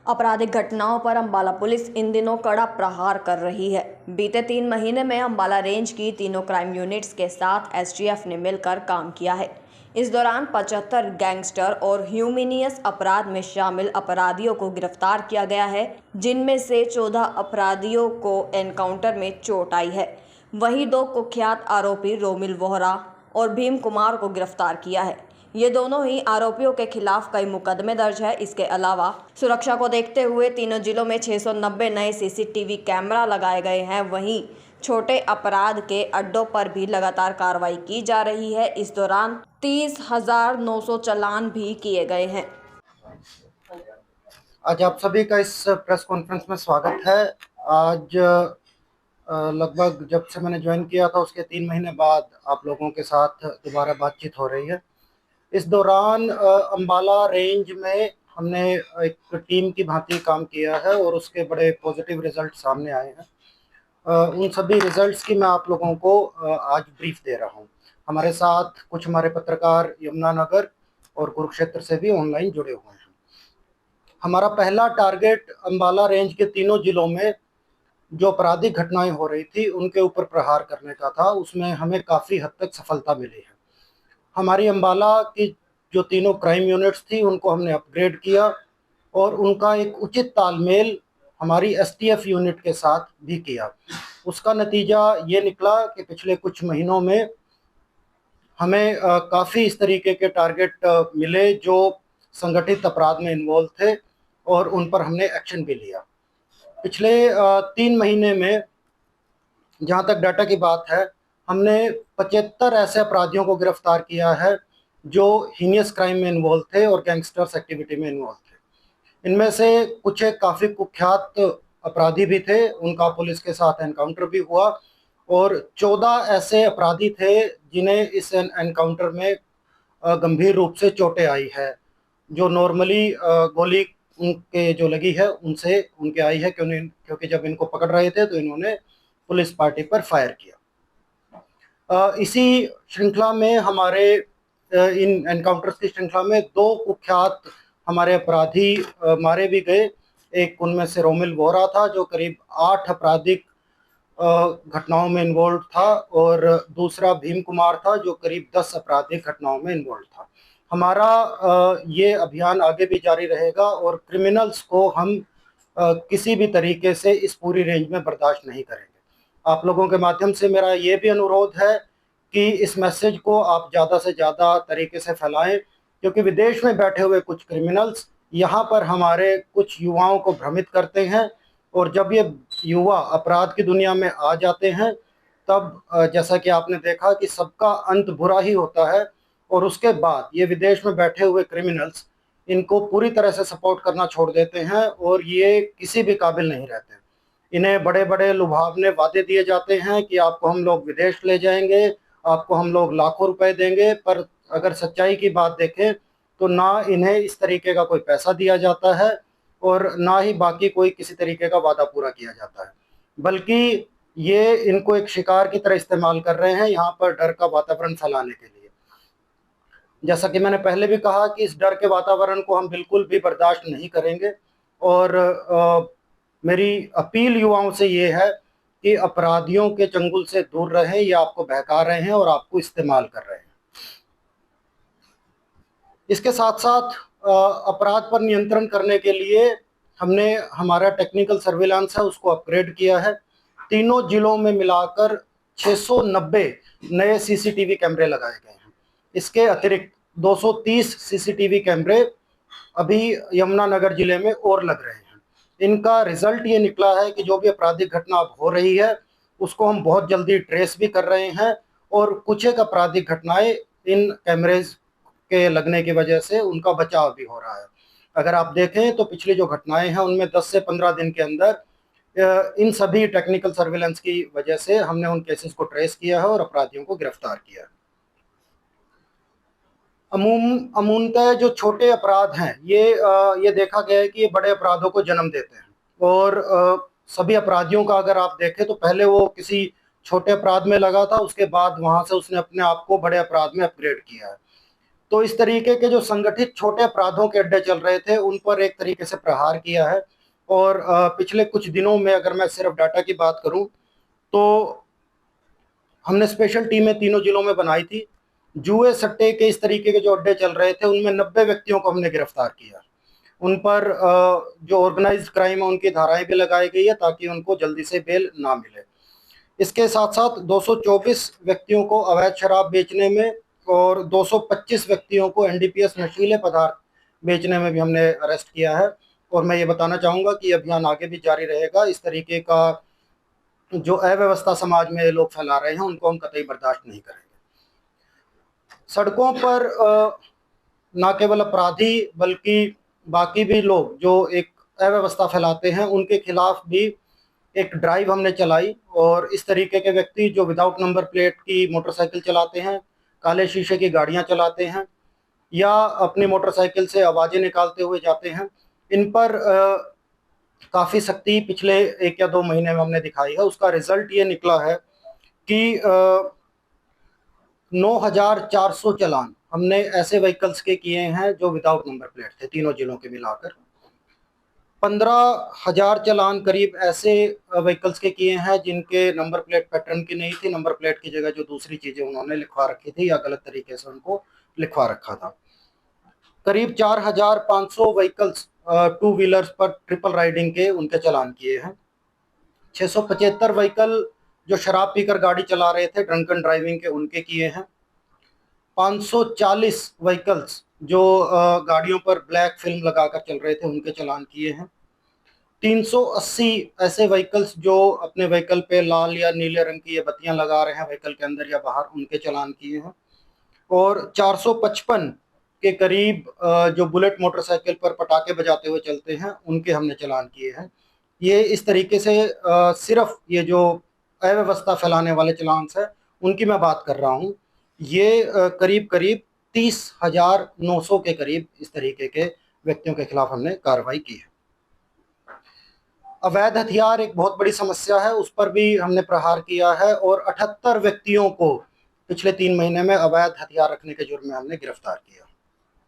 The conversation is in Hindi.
आपराधिक घटनाओं पर अंबाला पुलिस इन दिनों कड़ा प्रहार कर रही है। बीते 3 महीने में अंबाला रेंज की तीनों क्राइम यूनिट्स के साथ एसटीएफ ने मिलकर काम किया है। इस दौरान 75 गैंगस्टर और ह्यूमिनियस अपराध में शामिल अपराधियों को गिरफ्तार किया गया है, जिनमें से 14 अपराधियों को एनकाउंटर में चोट आई है। वहीं 2 कुख्यात आरोपी रोमिल वोहरा और भीम कुमार को गिरफ्तार किया है। ये दोनों ही आरोपियों के खिलाफ कई मुकदमे दर्ज है। इसके अलावा सुरक्षा को देखते हुए तीनों जिलों में 690 नए सीसीटीवी कैमरा लगाए गए हैं। वहीं छोटे अपराध के अड्डों पर भी लगातार कार्रवाई की जा रही है। इस दौरान 30,900 चालान भी किए गए हैं। आज आप सभी का इस प्रेस कॉन्फ्रेंस में स्वागत है। आज लगभग जब से मैंने ज्वाइन किया था उसके 3 महीने बाद आप लोगों के साथ दोबारा बातचीत हो रही है। इस दौरान अंबाला रेंज में हमने एक टीम की भांति काम किया है और उसके बड़े पॉजिटिव रिजल्ट सामने आए हैं। उन सभी रिजल्ट्स की मैं आप लोगों को आज ब्रीफ दे रहा हूं। हमारे साथ कुछ हमारे पत्रकार यमुनानगर और कुरुक्षेत्र से भी ऑनलाइन जुड़े हुए हैं। हमारा पहला टारगेट अंबाला रेंज के तीनों जिलों में जो आपराधिक घटनाएं हो रही थी उनके ऊपर प्रहार करने का था। उसमें हमें काफ़ी हद तक सफलता मिली है। हमारी अंबाला की जो तीनों क्राइम यूनिट्स थी उनको हमने अपग्रेड किया और उनका एक उचित तालमेल हमारी एसटीएफ यूनिट के साथ भी किया। उसका नतीजा ये निकला कि पिछले कुछ महीनों में हमें काफ़ी इस तरीके के टारगेट मिले जो संगठित अपराध में इन्वॉल्व थे और उन पर हमने एक्शन भी लिया। पिछले 3 महीने में जहाँ तक डाटा की बात है, हमने 75 ऐसे अपराधियों को गिरफ्तार किया है जो हीनियस क्राइम में इन्वॉल्व थे और गैंगस्टर्स एक्टिविटी में इन्वॉल्व थे। इनमें से कुछ एक काफ़ी कुख्यात अपराधी भी थे, उनका पुलिस के साथ एनकाउंटर भी हुआ और 14 ऐसे अपराधी थे जिन्हें इस एनकाउंटर में गंभीर रूप से चोटें आई है, जो नॉर्मली गोली उनके जो लगी है उनसे उनके आई है क्योंकि जब इनको पकड़ रहे थे तो इन्होंने पुलिस पार्टी पर फायर किया। इसी श्रृंखला में हमारे इन एनकाउंटर्स की श्रृंखला में 2 कुख्यात हमारे अपराधी मारे भी गए। एक उनमें से रोमिल वोहरा था जो करीब 8 आपराधिक घटनाओं में इन्वॉल्व था और दूसरा भीम कुमार था जो करीब 10 आपराधिक घटनाओं में इन्वॉल्व था। हमारा ये अभियान आगे भी जारी रहेगा और क्रिमिनल्स को हम किसी भी तरीके से इस पूरी रेंज में बर्दाश्त नहीं करेंगे। आप लोगों के माध्यम से मेरा ये भी अनुरोध है कि इस मैसेज को आप ज़्यादा से ज़्यादा तरीके से फैलाएं, क्योंकि विदेश में बैठे हुए कुछ क्रिमिनल्स यहाँ पर हमारे कुछ युवाओं को भ्रमित करते हैं और जब ये युवा अपराध की दुनिया में आ जाते हैं तब जैसा कि आपने देखा कि सबका अंत बुरा ही होता है और उसके बाद ये विदेश में बैठे हुए क्रिमिनल्स इनको पूरी तरह से सपोर्ट करना छोड़ देते हैं और ये किसी भी काबिल नहीं रहते। इन्हें बड़े बड़े लुभावने वादे दिए जाते हैं कि आपको हम लोग विदेश ले जाएंगे, आपको हम लोग लाखों रुपए देंगे, पर अगर सच्चाई की बात देखें तो ना इन्हें इस तरीके का कोई पैसा दिया जाता है और ना ही बाकी कोई किसी तरीके का वादा पूरा किया जाता है, बल्कि ये इनको एक शिकार की तरह इस्तेमाल कर रहे हैं यहाँ पर डर का वातावरण फैलाने के लिए। जैसा कि मैंने पहले भी कहा कि इस डर के वातावरण को हम बिल्कुल भी बर्दाश्त नहीं करेंगे और मेरी अपील युवाओं से ये है कि अपराधियों के चंगुल से दूर रहें। ये आपको बहका रहे हैं और आपको इस्तेमाल कर रहे हैं। इसके साथ साथ अपराध पर नियंत्रण करने के लिए हमने हमारा टेक्निकल सर्विलांस है उसको अपग्रेड किया है। तीनों जिलों में मिलाकर 690 नए सीसीटीवी कैमरे लगाए गए हैं। इसके अतिरिक्त 230 सीसीटीवी कैमरे अभी यमुनानगर जिले में और लग रहे हैं। इनका रिजल्ट ये निकला है कि जो भी आपराधिक घटना अब हो रही है उसको हम बहुत जल्दी ट्रेस भी कर रहे हैं और कुछ एक आपराधिक घटनाएं इन कैमरेज के लगने की वजह से उनका बचाव भी हो रहा है। अगर आप देखें तो पिछली जो घटनाएं हैं उनमें 10 से 15 दिन के अंदर इन सभी टेक्निकल सर्विलेंस की वजह से हमने उन केसेस को ट्रेस किया है और अपराधियों को गिरफ्तार किया है। अमूमतः जो छोटे अपराध हैं ये देखा गया है कि ये बड़े अपराधों को जन्म देते हैं और सभी अपराधियों का अगर आप देखें तो पहले वो किसी छोटे अपराध में लगा था, उसके बाद वहां से उसने अपने आप को बड़े अपराध में अपग्रेड किया है। तो इस तरीके के जो संगठित छोटे अपराधों के अड्डे चल रहे थे उन पर एक तरीके से प्रहार किया है। और पिछले कुछ दिनों में अगर मैं सिर्फ डाटा की बात करूं तो हमने स्पेशल टीमें तीनों जिलों में बनाई थी। जुए सट्टे के इस तरीके के जो अड्डे चल रहे थे उनमें 90 व्यक्तियों को हमने गिरफ्तार किया। उन पर जो ऑर्गेनाइज्ड क्राइम है उनकी धाराएं भी लगाई गई है ताकि उनको जल्दी से बेल ना मिले। इसके साथ साथ 224 व्यक्तियों को अवैध शराब बेचने में और 225 व्यक्तियों को एनडीपीएस नशीले पदार्थ बेचने में भी हमने अरेस्ट किया है। और मैं ये बताना चाहूँगा कि अभियान आगे भी जारी रहेगा। इस तरीके का जो अव्यवस्था समाज में लोग फैला रहे हैं उनको हम कतई बर्दाश्त नहीं करेंगे। सड़कों पर न केवल अपराधी बल्कि बाकी भी लोग जो एक अव्यवस्था फैलाते हैं उनके खिलाफ भी एक ड्राइव हमने चलाई। और इस तरीके के व्यक्ति जो विदाउट नंबर प्लेट की मोटरसाइकिल चलाते हैं, काले शीशे की गाड़ियां चलाते हैं या अपनी मोटरसाइकिल से आवाज़ें निकालते हुए जाते हैं, इन पर काफ़ी सख्ती पिछले 1 या 2 महीने में हमने दिखाई है। उसका रिजल्ट ये निकला है कि 9,400 चालान हमने ऐसे व्हीकल्स के किए हैं जो विदाउट नंबर प्लेट थे, तीनों जिलों के मिलाकर। 15,000 चालान करीब ऐसे व्हीकल्स के किए हैं जिनके नंबर प्लेट पैटर्न की नहीं थी, नंबर प्लेट की जगह जो दूसरी चीज़ें उन्होंने लिखवा रखी थी या गलत तरीके से उनको लिखवा रखा था। करीब 4,500 व्हीकल्स 2 व्हीलर्स पर ट्रिपल राइडिंग के उनके चालान किए हैं। 675 व्हीकल जो शराब पीकर गाड़ी चला रहे थे, ड्रंकन ड्राइविंग के, उनके किए हैं। 540 व्हीकल्स जो गाड़ियों पर ब्लैक फिल्म लगाकर चल रहे थे, उनके चालान किए हैं। 380 ऐसे व्हीकल्स जो अपने व्हीकल पे लाल या नीले रंग की ये बत्तियां लगा रहे हैं व्हीकल के अंदर या बाहर, उनके चालान किए हैं। और 455 के करीब जो बुलेट मोटरसाइकिल पर पटाखे बजाते हुए चलते हैं, उनके हमने चालान किए हैं। ये इस तरीके से सिर्फ ये जो अव्यवस्था फैलाने वाले चालान हैं उनकी मैं बात कर रहा हूँ। ये करीब करीब 30,900 के करीब इस तरीके के व्यक्तियों के खिलाफ हमने कार्रवाई की है। अवैध हथियार एक बहुत बड़ी समस्या है, उस पर भी हमने प्रहार किया है और 78 व्यक्तियों को पिछले 3 महीने में अवैध हथियार रखने के जुर्म में हमने गिरफ्तार किया।